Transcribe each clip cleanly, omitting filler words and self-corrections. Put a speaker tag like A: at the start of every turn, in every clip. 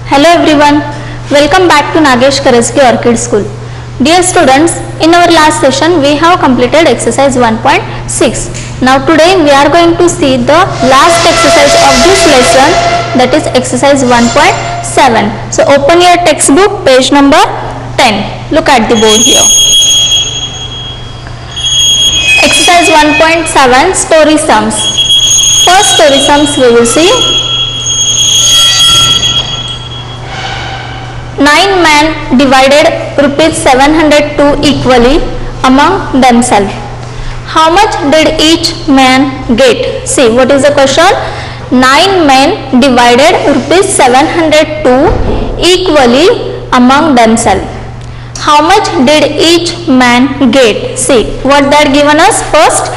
A: Hello everyone, welcome back to Nagesh Karajagi Orchid School. Dear students, in our last session we have completed exercise 1.6. Now today we are going to see the last exercise of this lesson, that is exercise 1.7. So open your textbook, page number 10. Look at the board here. Exercise 1.7, story sums. First story sums we will see. 9 men divided rupees 702 equally among themselves. How much did each man get? See, what is the question? 9 men divided rupees 702 equally among themselves. How much did each man get? See, what that given us? First,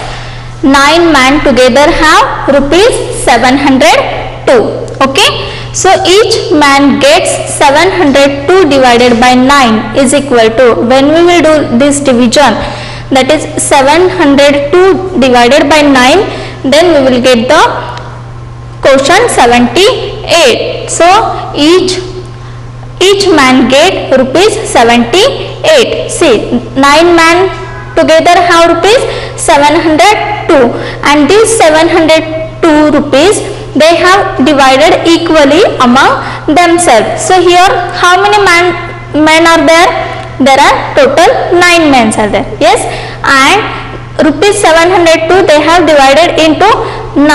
A: 9 men together have rupees 702. Okay. So each man gets 702 divided by 9 is equal to, when we will do this division, that is 702 divided by 9, then we will get the quotient 78. So each man get rupees 78. See, 9 men together have rupees 702 and these 702 rupees they have divided equally among themselves. So here how many men are there? There are total 9 men are there. Yes, and rupees 702 they have divided into 9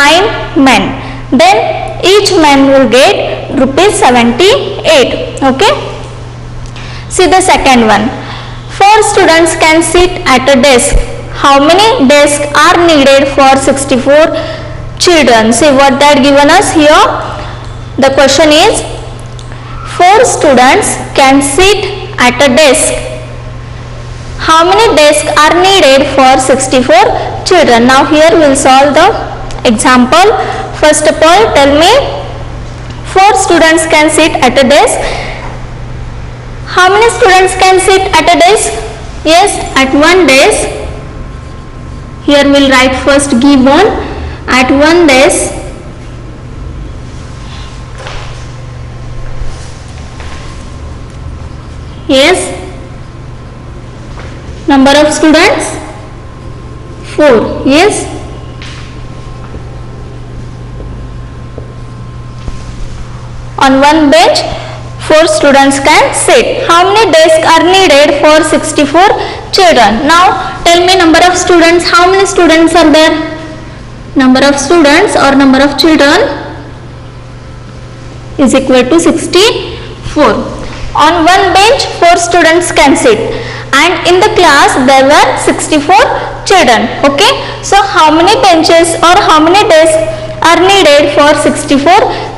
A: men. Then each man will get rupees 78. Okay. See the second one. 4 students can sit at a desk. How many desks are needed for 64 children? See what that given us here. The question is 4 students can sit at a desk. How many desks are needed for 64 children? Now here we will solve the example. First of all, tell me, 4 students can sit at a desk. How many students can sit at a desk? Yes, at one desk. Here we will write first given. At one desk, yes, number of students 4, yes, on one bench 4 students can sit. How many desks are needed for 64 children? Now tell me number of students, how many students are there? Number of students or number of children is equal to 64. On one bench 4 students can sit and in the class there were 64 children. Okay. So how many benches or how many desks are needed for 64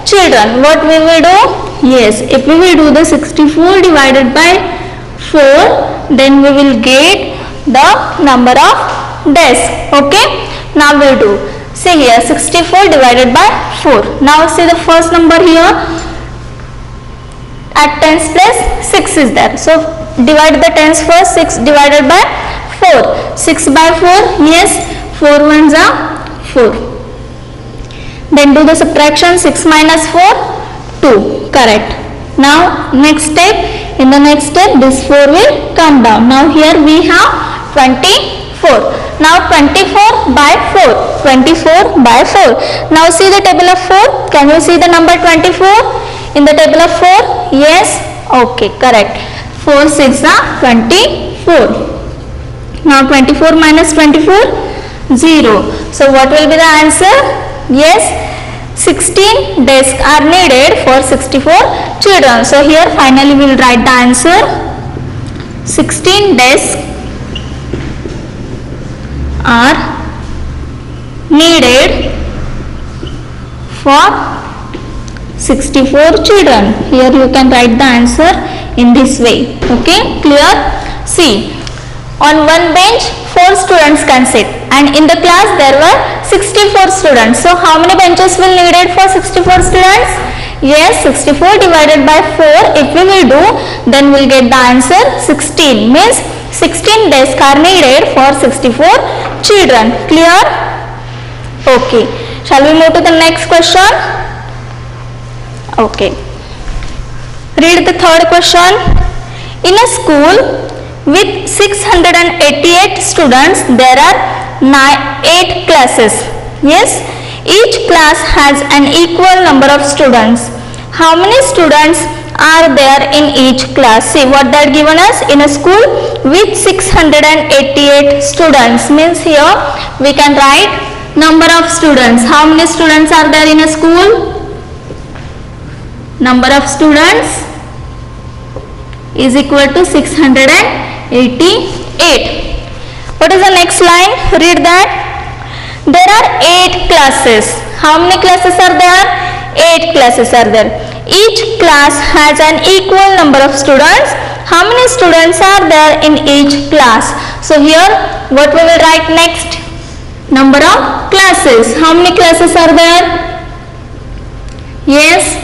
A: children? What we will do? Yes, if we will do the 64 divided by 4, then we will get the number of desks. Okay. Now we will do. See here, 64 divided by 4. Now see the first number here. At tens place 6 is there. So divide the tens first. 6 divided by 4. 6 by 4. Yes, 4 ones are 4. Then do the subtraction. 6 minus 4, 2. Correct. Now next step. In the next step this 4 will come down. Now here we have 24. Now 24 by 4. 24 by 4. Now see the table of 4. Can you see the number 24 in the table of 4? Yes. Okay, correct. 4 6 are 24. Now 24 minus 24, 0. So what will be the answer? Yes, 16 desks are needed for 64 children. So here finally we will write the answer. 16 desks are needed for 64 children. Here you can write the answer in this way. Okay, clear? See, on one bench 4 students can sit and in the class there were 64 students. So how many benches will needed for 64 students? Yes, 64 divided by 4 if we will do, then we will get the answer 16. Means 16 desks are needed for 64 children. Clear? Okay. Shall we move to the next question? Okay. Read the third question. In a school with 688 students, there are 8 classes. Yes, each class has an equal number of students. How many students are there in each class? See what that given us. In a school with 688 students means here we can write number of students. How many students are there in a school? Number of students is equal to 688. What is the next line? Read that. There are 8 classes. How many classes are there? 8 classes are there. Each class has an equal number of students. How many students are there in each class? So here what we will write next? Number of classes. How many classes are there? Yes,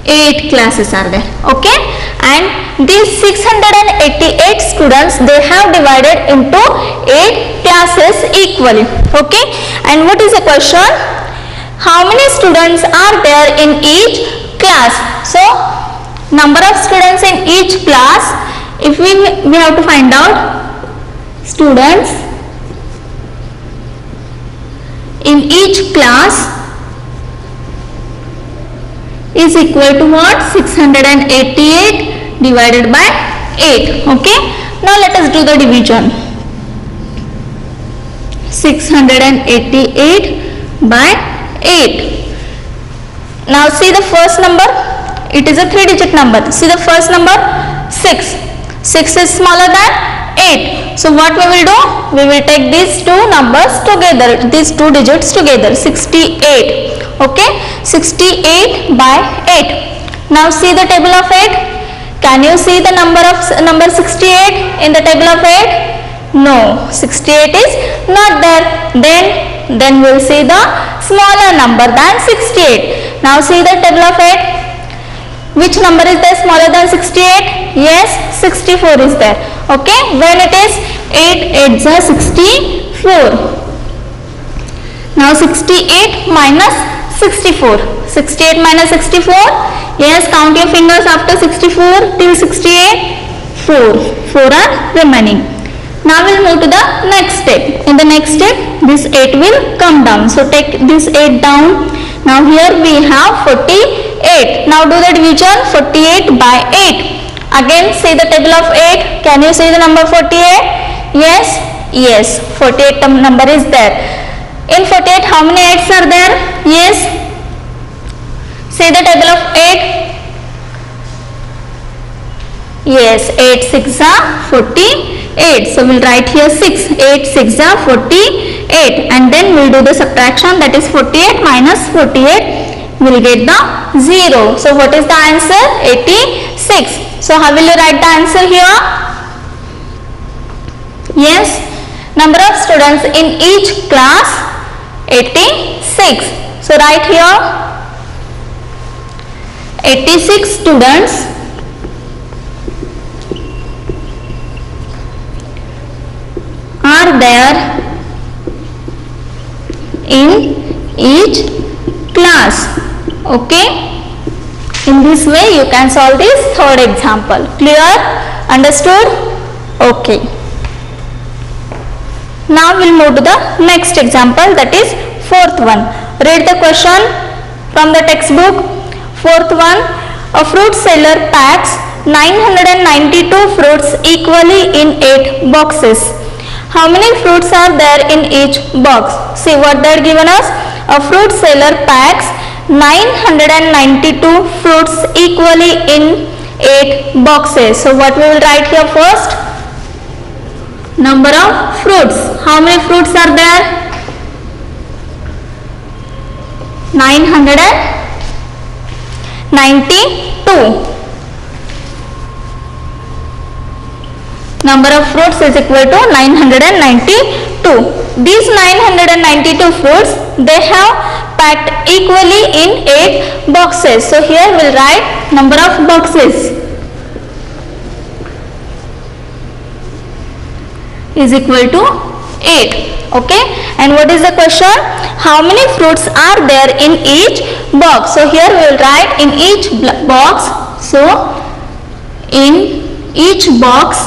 A: 8 classes are there. Okay, and these 688 students, they have divided into 8 classes equally. Okay, and what is the question? How many students are there in each class? So number of students in each class, if we have to find out students in each class is equal to what? 688 divided by 8. Okay, now let us do the division. 688 by 8. Now see the first number. It is a 3-digit number. See the first number, 6. 6 is smaller than 8. So what we will do? We will take these two numbers together, these 2 digits together, 68. Okay, 68 by 8. Now see the table of 8. Can you see the number 68 in the table of 8? No, 68 is not there. Then we will see the smaller number than 68. Now see the table of 8. Which number is there smaller than 68? Yes, 64 is there. Okay, when it is 8 8s are 64. Now 68 minus 64. 68 minus 64. Yes, count your fingers after 64 till 68. 4 are remaining. Now we'll move to the next step. In the next step, this 8 will come down. So take this 8 down. Now here we have 48. Now do the division. 48 by 8. Again see the table of 8. Can you see the number 48? Yes, 48 number is there. In 48 how many 8s are there? Yes, see the table of 8. Yes, 8 6 are 48. So we'll write here 6. 8 6 are 48, and then we'll do the subtraction, that is 48 minus 48. We'll get the 0. So what is the answer? 86. So how will you write the answer here? Yes, number of students in each class 86. So write here 86 students are there in each class. Okay, in this way you can solve this third example. Clear? Understood? Okay. Now we'll move to the next example, that is fourth one. Read the question from the textbook. Fourth one, a fruit seller packs 992 fruits equally in 8 boxes. How many fruits are there in each box? See what they are given us. A fruit seller packs 992 fruits equally in 8 boxes. So what we will write here first? Number of fruits. How many fruits are there? 992. Number of fruits is equal to 992. These 992 fruits, they have packed equally in 8 boxes. So here we'll write number of boxes is equal to 8. Okay, and what is the question? How many fruits are there in each box? So here we will write in each box. So in each box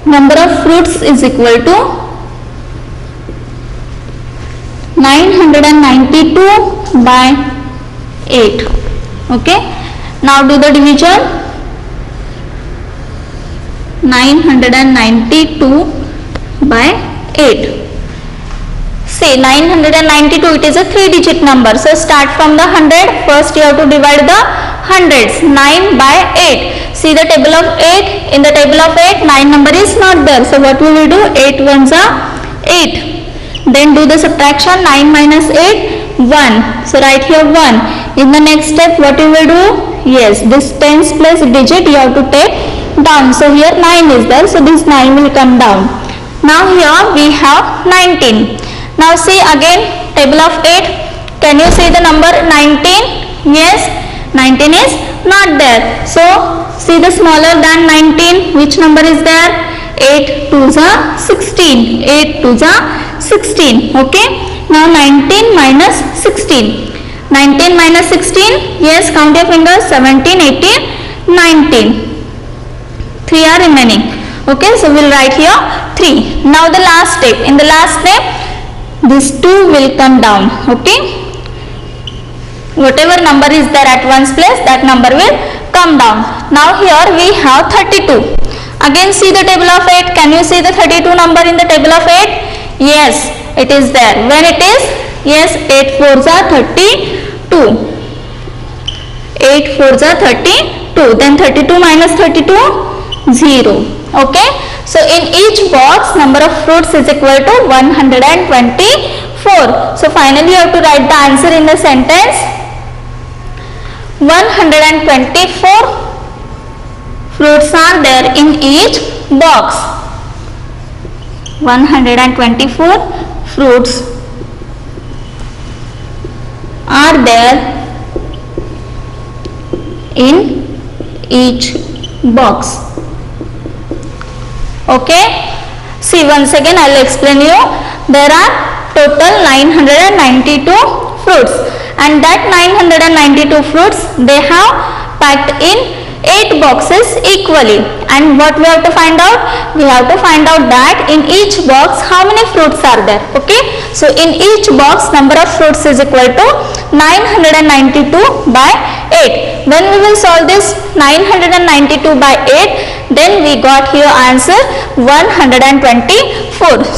A: number of fruits is equal to 992 by 8. Okay, now do the division. 992 by 8. See, 992, it is a 3-digit number. So start from the 100. First you have to divide the hundreds. 9 by 8. See the table of 8. In the table of 8, 9 number is not there. So what we will do? 8 ones are 8. Then do the subtraction. 9 minus 8, 1. So write here 1. In the next step, what you will do? Yes, this tens place digit you have to take down. So here 9 is there. So this 9 will come down. Now here we have 19. Now see again table of 8. Can you see the number 19? Yes, 19 is not there. So see the smaller than 19. Which number is there? 8 2s are 16. 8 2s are 16. Okay. Now 19 minus 16. 19 minus 16. Yes, count your fingers. 17, 18, 19. 3 are remaining. Okay, so we'll write here 3. Now the last step. In the last step, this 2 will come down. Okay, whatever number is there at one's place, that number will come down. Now here we have 32. Again see the table of 8. Can you see the 32 number in the table of 8? Yes, it is there. When it is? Yes, 8 4s are 32. 8 4s are 32. Then 32 minus 32, 0. Okay, so in each box number of fruits is equal to 124. So finally you have to write the answer in the sentence. 124 fruits are there in each box. 124 fruits are there in each box. Okay, see once again I will explain you. There are total 992 fruits, and that 992 fruits they have packed in 8 boxes equally. And what we have to find out? We have to find out that in each box how many fruits are there. Okay, so in each box number of fruits is equal to 992 by 8. When we will solve this 992 by 8, then we got here answer 124.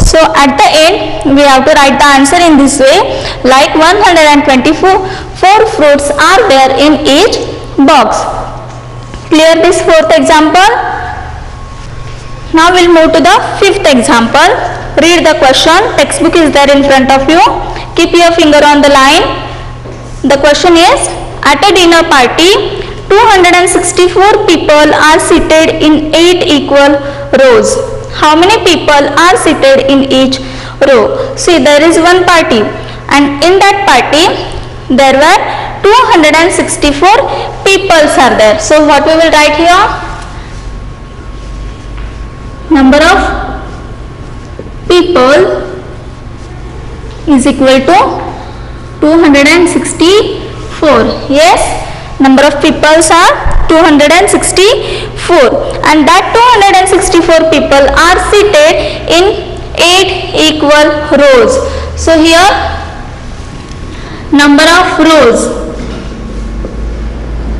A: So at the end we have to write the answer in this way, like 124 fruits are there in each box. Clear this fourth example? Now we'll move to the fifth example. Read the question. Textbook is there in front of you. Keep your finger on the line. The question is, at a dinner party, 264 people are seated in 8 equal rows. How many people are seated in each row? See, there is one party, and in that party there were 264 people are there. So what we will write here? Number of people is equal to 264. Yes, number of people are 264, and that 264 people are seated in 8 equal rows. So here number of rows,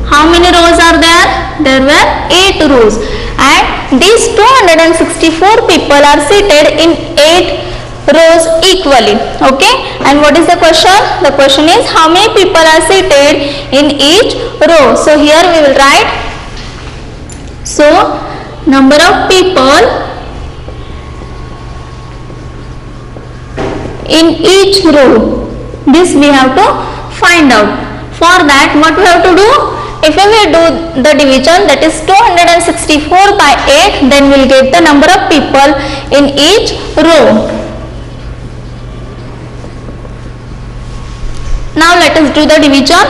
A: how many rows are there? There were 8 rows, and these 264 people are seated in 8 rows equally. Okay, and what is the question? The question is, how many people are seated in each row? So here we will write, so number of people in each row, this we have to find out. For that, what we have to do? If we will do the division, that is 264 by 8, then we will get the number of people in each row. Now let us do the division.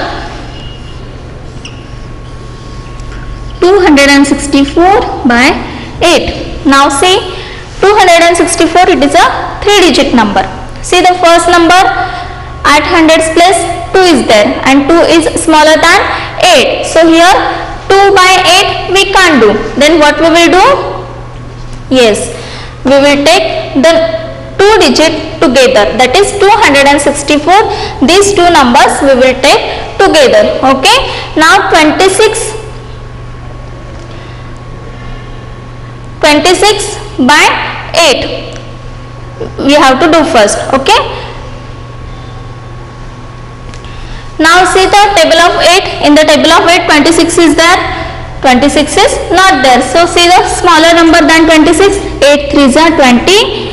A: 264 by 8. Now see, 264, it is a 3-digit number. See the first number at hundreds place 2 is there and 2 is smaller than 8. So here 2 by 8 we can't do. Then what we will do? Yes, we will take the 2 digit together, that is 264. These two numbers we will take together. Okay, now 26 by 8 we have to do first. Okay, now see the table of 8. In the table of 8 26 is there, 26 is not there. So see the smaller number than 26. 8 3s are 24.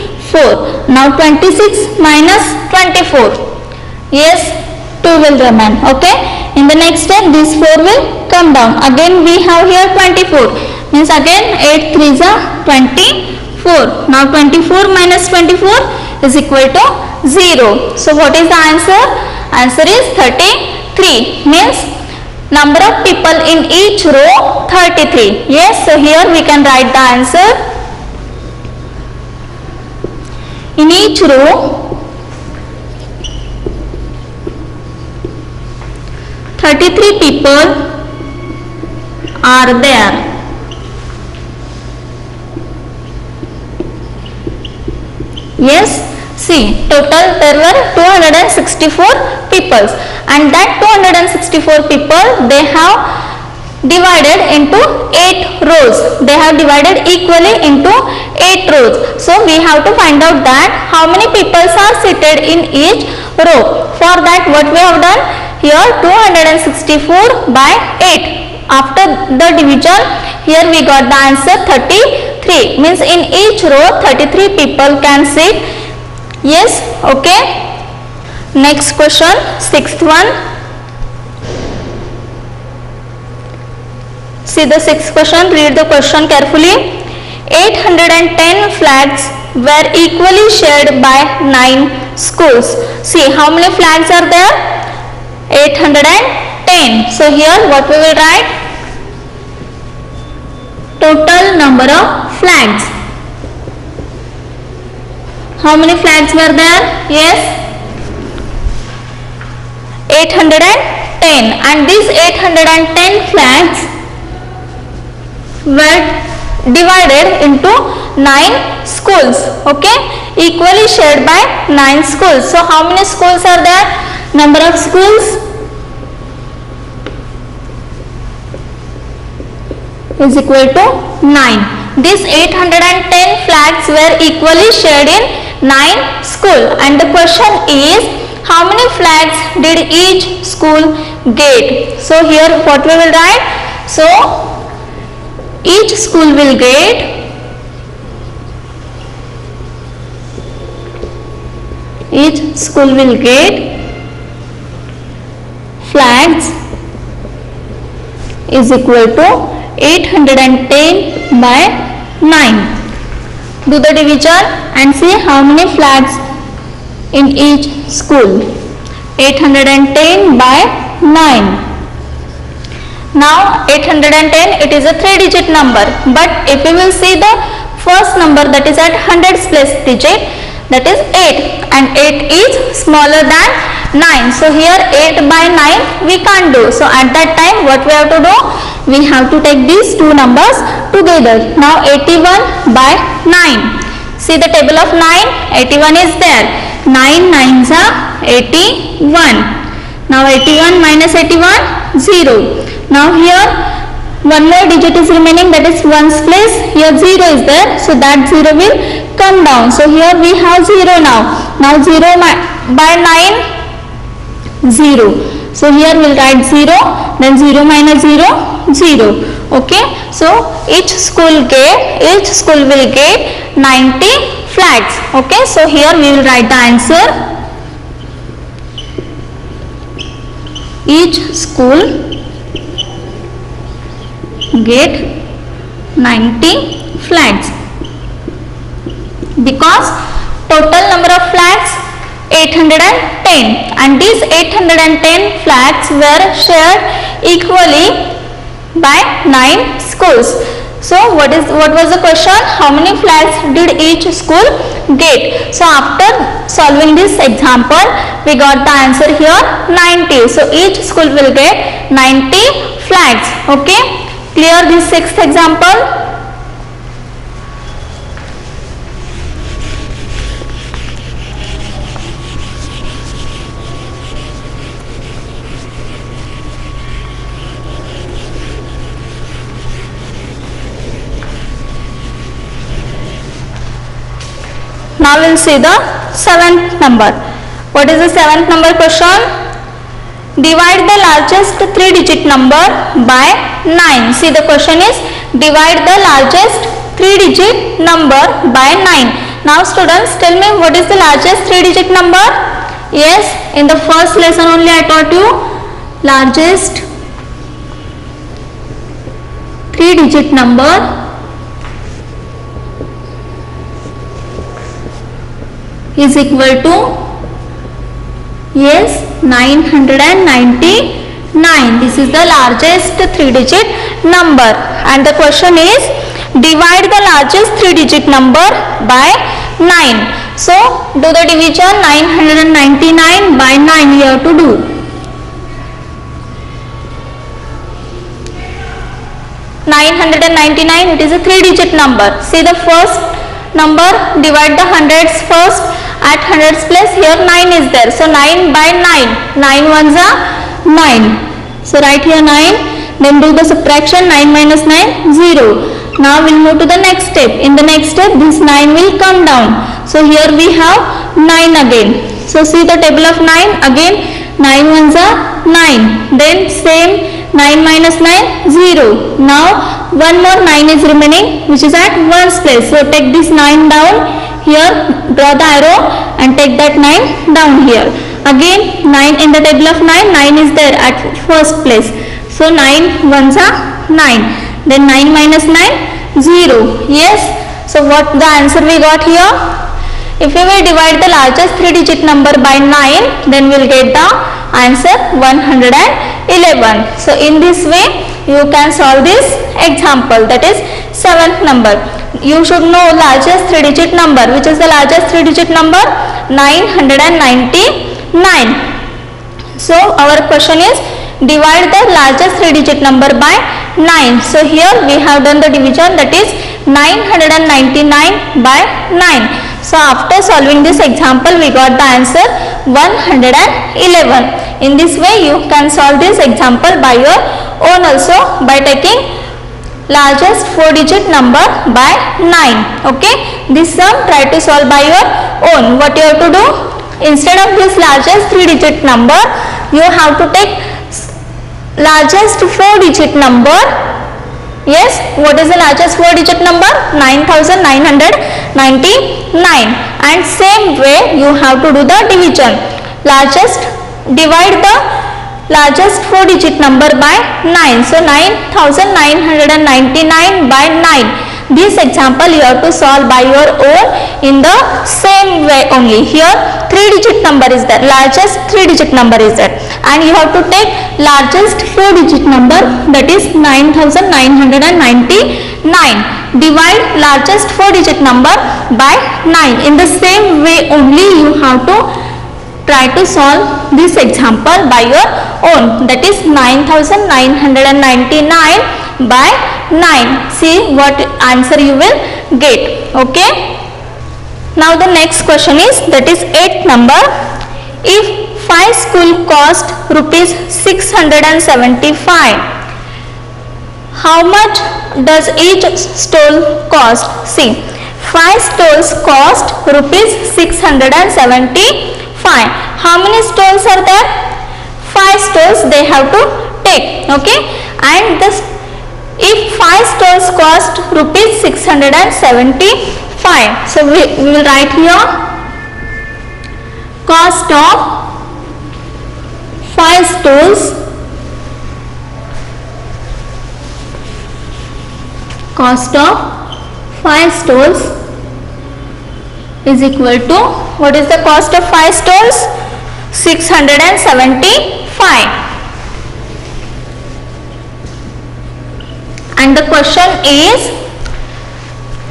A: Now 26 minus 24, yes, 2 will remain. Okay, in the next step this 4 will come down. Again we have here 24, means again 8 3s are 24. Now 24 minus 24 is equal to 0. So what is the answer? Answer is 33, means number of people in each row 33. Yes, so here we can write the answer. In each row 33 people are there. Yes, see, total there were 264 people, and that 264 people they have divided into 8 rows. They have divided equally into 8 rows. So we have to find out that how many people are seated in each row. For that what we have done here, 264 by 8. After the division, here we got the answer 33, means in each row 33 people can sit. Yes, okay. Next question, sixth one. See the sixth question, read the question carefully. 810 flags were equally shared by 9 schools. See how many flags are there? 810. So here what we will write? Total number of flags. How many flags were there? Yes, 810, and these 810 flags were divided into 9 schools. Okay, equally shared by 9 schools. So how many schools are there? Number of schools is equal to 9. These 810 flags were equally shared in 9 schools, and the question is how many flags did each school get? So here what we will write? So each school will get flags is equal to 810 by 9. Do the division and see how many flags in each school. 810 by 9. Now 810, it is a 3-digit number, but if we will see the first number, that is at hundreds place digit, that is 8, and 8 is smaller than 9. So here 8 by 9 we can't do. So at that time what we have to do? We have to take these two numbers together. Now 81 by 9. See the table of 9, 81 is there. 9 9s are 81. Now 81 minus 81, 0. Now here one more digit is remaining, that is ones place. Here 0 is there, so that 0 will come down. So here we have 0 now. Now 0 by 9, 0. So here we'll write 0, then 0 minus 0, 0. Okay, so each school will get 90 flags. Okay, so here we will write the answer. Each school get 90 flags, because total number of flags 810, and these 810 flags were shared equally by 9 schools. So what was the question? How many flags did each school get. So after solving this example, we got the answer here 90. So each school will get 90 flags. Okay, clear this sixth example? Now we will see the seventh number. What is the seventh number question? Divide the largest 3-digit number by 9. See, the question is divide the largest 3-digit number by 9. Now students, tell me what is the largest 3-digit number? Yes, in the first lesson only I taught you largest 3-digit number is equal to, yes, 999. This is the largest 3-digit number, and the question is divide the largest 3-digit number by 9. So do the division. 999 by 9 you have to do. It is a 3-digit number. See the first number, divide the hundreds first. At hundreds place, here 9 is there. So 9 by 9. 9 ones are 9. So write here 9. Then do the subtraction. 9 minus 9, 0. Now we'll move to the next step. In the next step, this 9 will come down. So here we have 9 again. So see the table of 9. Again 9 ones are 9. Then same 9 minus 9, 0. Now one more 9 is remaining, which is at 1's place. So take this 9 down. Here draw the arrow and take that 9 down here. Again 9 in the table of 9, 9 is there at first place. So 9 ones are 9. Then 9 minus 9, 0. Yes. So what the answer we got here? If we will divide the largest 3-digit number by 9, then we will get the answer 111. So in this way you can solve this example, that is 7th number. You should know largest 3-digit number. Which is the largest 3-digit number? 999. So our question is divide the largest 3-digit number by 9. So here we have done the division, that is 999 by 9. So after solving this example, we got the answer 111. In this way you can solve this example by your own also, by taking largest 4-digit number by 9. Okay, this sum try to solve by your own. What you have to do? Instead of this largest 3-digit number, you have to take largest 4-digit number. Yes, what is the largest 4-digit number? 9999. And same way you have to do the division. Divide the largest 4-digit number by 9. So 9999 by 9. This example you have to solve by your own in the same way only. Here 3-digit number is there, largest 3-digit number is there, and you have to take largest 4-digit number, that is 9999. Divide largest 4-digit number by 9. In the same way only you have to try to solve this example by your own, that is 9999 by 9. See what answer you will get. Okay. Now the next question is, that is 8th number. If 5 school cost rupees 675, how much does each stall cost? See, 5 stalls cost rupees 675. How many stalls are there? 5 stalls they have to take. Okay, and this, if 5 stalls cost rupees 675, so we will write here cost of 5 stalls, cost of 5 stalls is equal to, what is the cost of 5 stalls? 675. And the question is,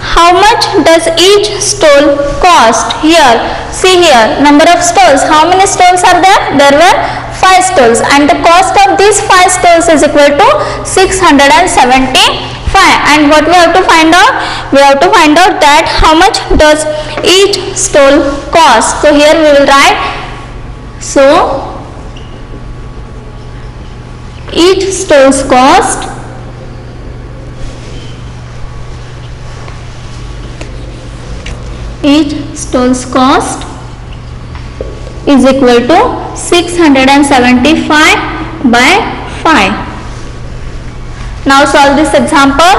A: How much does each stall cost? Here, see here, number of stalls. How many stalls are there? There were 5 stalls, and the cost of these 5 stalls is equal to 675. And what we have to find out? We have to find out that how much does each stall cost. So here we will write, so each stall's cost is equal to 675 by 5. Now solve this example.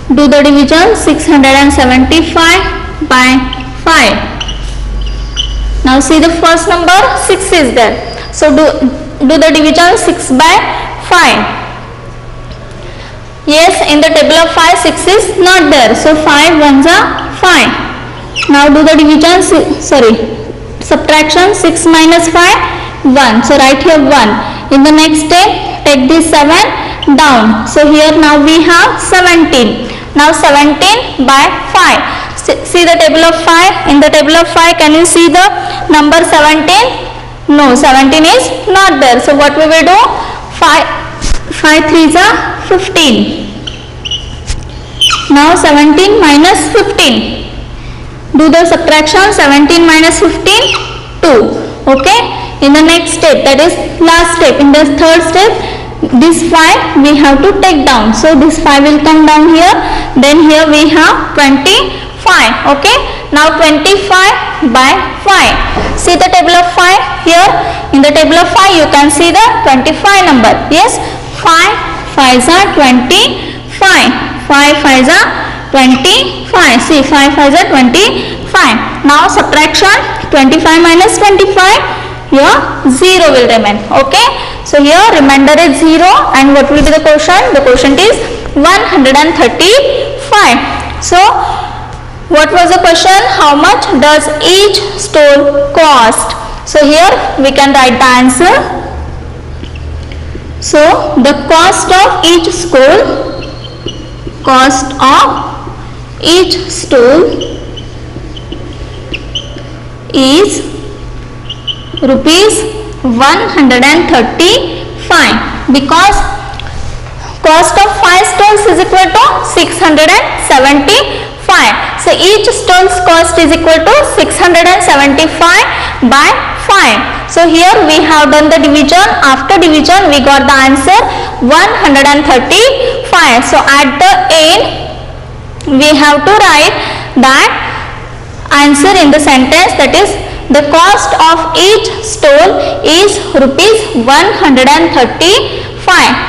A: Do the division. 675 by 5. Now see the first number, 6 is there. So do the division. 6 by 5. Yes, in the table of 5, 6 is not there. So 5 ones are 5. Now do the division, subtraction. 6 minus 5, 1. So write here 1. In the next step, take this 7 down. So here now we have 17. Now 17 by 5. See the table of 5. In the table of 5, can you see the number 17? No, 17 is not there. So what we will do? 5 3s are 15. Now 17 minus 15. Do the subtraction. 17 minus 15, 2. Okay. In the next step, that is last step, in the third step, this 5 we have to take down. So this 5 will come down here. Then here we have 25. Okay. Now 25 by 5. See the table of 5 here. In the table of 5 you can see the 25 number. Yes. 5 5s are 25. 5 5s are 25. See, 5 5s are 25. Now subtraction. 25 minus 25. Here 0 will remain. Okay. So here remainder is 0, and what will be the quotient? The quotient is 135. So what was the question? How much does each stall cost? So here we can write the answer. So the cost of each stall is rupees 135, because cost of 5 stalls is equal to 675. So each stall's cost is equal to 675 by 5. So here we have done the division. After division we got the answer 135. So at the end we have to write that answer in the sentence, that is the cost of each stall is rupees 135.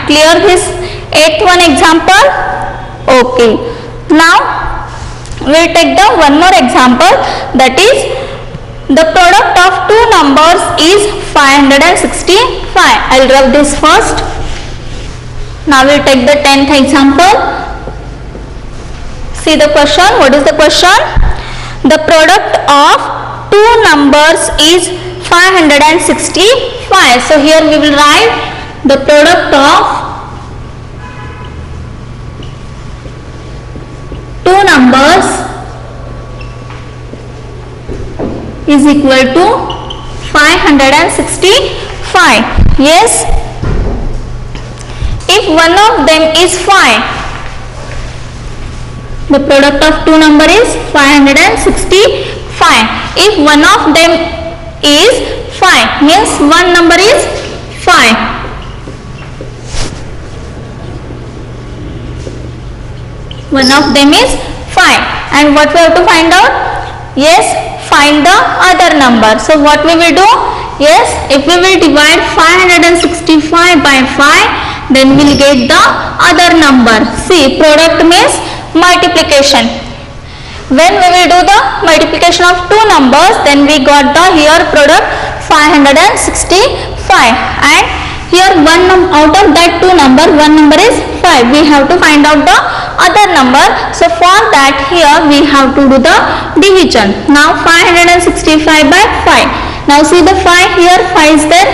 A: Clear this 8th one example? Okay. Now we will take the one more example, that is the product of two numbers is 565. I will rub this first. Now we will take the 10th example. See the question. What is the question? The product of two numbers is 565. So here we will write the product of two numbers is equal to 565. Yes. If one of them is 5, the product of two number is 565. If one of them is 5, means one number is 5. One of them is 5. And what we have to find out? Yes, find the other number. So what we will do? Yes, if we will divide 565 by 5, then we will get the other number. See, product means multiplication. When we will do the multiplication of two numbers, then we got the here product 565, and here out of that two number, one number is 5. We have to find out the other number. So for that here we have to do the division. Now 565 by 5. Now see the 5 here, 5 is there.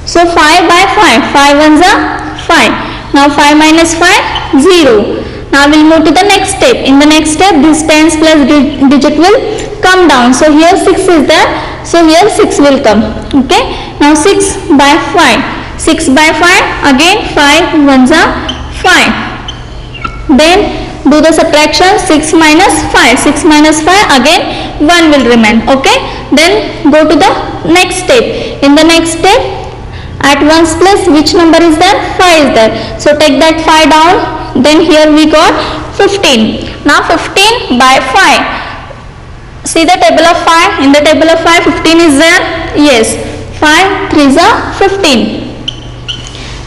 A: So 5 by 5. 5 ones are 5. Now 5 minus 5, 0. Now we'll move to the next step. In the next step, this tens place digit will come down. So here 6 is there. So here 6 will come. Okay. Now 6 by 5. 6 by 5. Again 5 ones are 5. Then do the subtraction. 6 minus 5. 6 minus 5. Again 1 will remain. Okay. Then go to the next step. In the next step, at 1's place which number is there? 5 is there. So take that 5 down. Then here we got 15. Now 15 by 5. See the table of 5. In the table of 5, 15 is there? Yes. 5 3s are 15.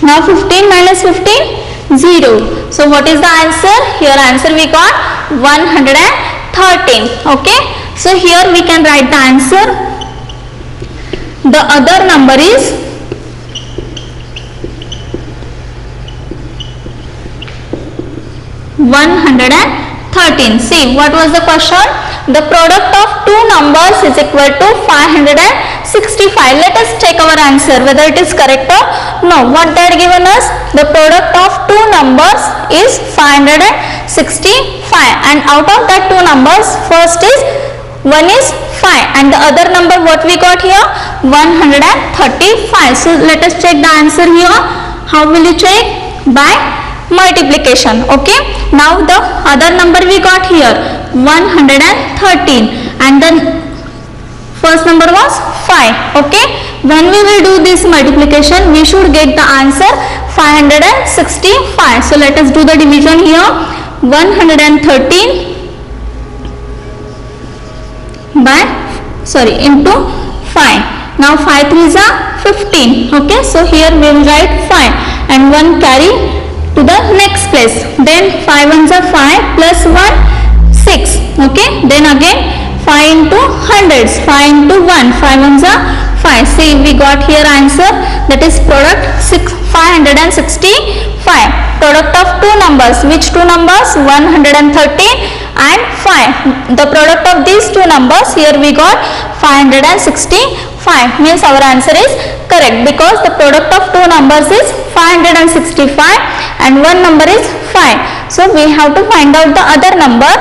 A: Now 15 minus 15, 0. So what is the answer? Here answer we got 113. Okay. So here we can write the answer. The other number is 113. See, what was the question? The product of two numbers is equal to 565. Let us check our answer whether it is correct or no. What they had given us? The product of two numbers is 565, and out of that two numbers, first is 1 is 5 and the other number what we got here? 135. So let us check the answer here. How will you check? By multiplication. Okay. Now the other number we got here 113 and then first number was 5. Okay. When we will do this multiplication, we should get the answer 565. So let us do the division here. 113 into 5. Now 5 3s are 15. Okay. So here we will write 5 and 1 carry to the next place. Then 5 ones are 5 plus 1, 6. Okay. Then again 5 into hundreds. 5 into 1. 5 ones are 5. See, we got here answer, that is product 565. Product of two numbers. Which two numbers? 113 and 5. The product of these two numbers, here we got 565. Means our answer is correct because the product of two numbers is 565 and one number is 5. So we have to find out the other number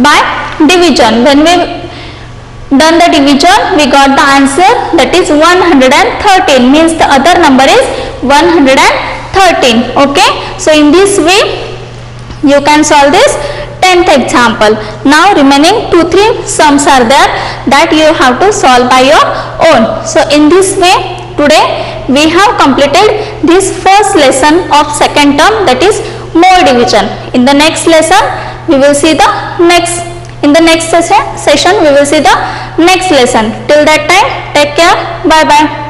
A: by division. When we done the division, we got the answer, that is 113. Means the other number is 113. Okay. So in this way you can solve this 10th example. Now remaining 2-3 sums are there that you have to solve by your own. So in this way today we have completed this first lesson of second term, that is more division. In the next lesson we will see the next, in the next session we will see the next lesson. Till that time, take care. Bye bye.